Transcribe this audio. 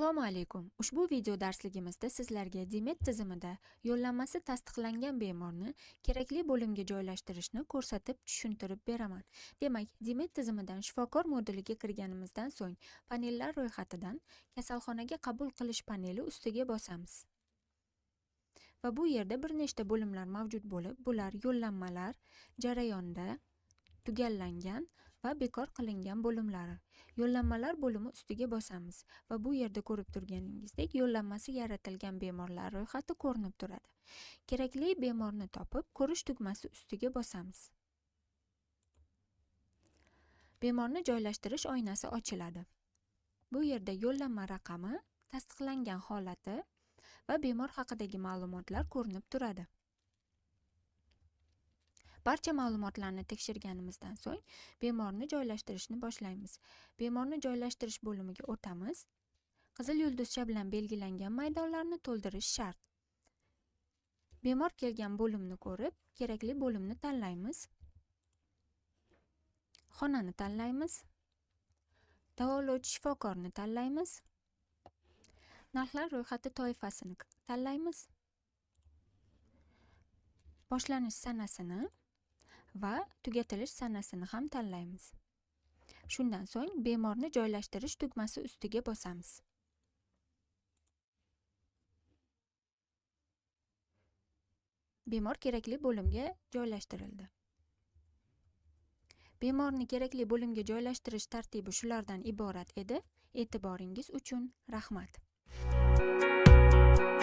Assalomu alaykum. Ushbu video darsligimizda sizlarga Dimet tizimida yo'llanmasi tasdiqlangan bemorni kerakli bo'limga joylashtirishni ko'rsatib tushuntirib beraman. Demak, Dimet tizimidan shifokor moduliga kirganimizdan so'ng panellar ro'yxatidan kasalxonaga qabul qilish paneli ustiga bosamiz. Va bu yerda bir nechta bo'limlar mavjud bo'lib, bular yo'llanmalar jarayonda tugallangan va bekor qilingan bo'limlari. Yo'llanmalar bo'limi ustiga bosamiz va bu yerda ko'rib turganingizdek yo'llanmasi yaratilgan bemorlar ro'yxati ko'rinib turadi. Kerakli bemorni topib, ko'rish tugmasi ustiga bosamiz. Bemorni joylashtirish oynasi ochiladi. Bu yerda yo'llanma raqami, tasdiqlangan holati va bemor haqidagi ma'lumotlar ko'rinib turadi. Barcha ma'lumotlarni tekshirganimizdan so'ng bemorni joylashtirishni boshlaymiz. Bemorni joylashtirish bo'limiga o'tamiz. Qizil yulduzcha bilan belgilangan maydonlarni to'ldirish shart. Bemor kelgan bo'limni ko'rib, kerakli bo'limni tanlaymiz. Xonani tanlaymiz. Davolovchi shifokorni tanlaymiz. Narxlar ro'yxati toifasini tanlaymiz. Boshlanish sanasini va tugatilish sanasini ham tanlaymiz. Shundan so'ng bemorni joylashtirish tugmasi ustiga bosamiz. Bemor kerakli bo'limga joylashtirildi. Bemorni kerakli bo'limga joylashtirish tartibi shulardan iborat edi. E'tiboringiz uchun rahmat.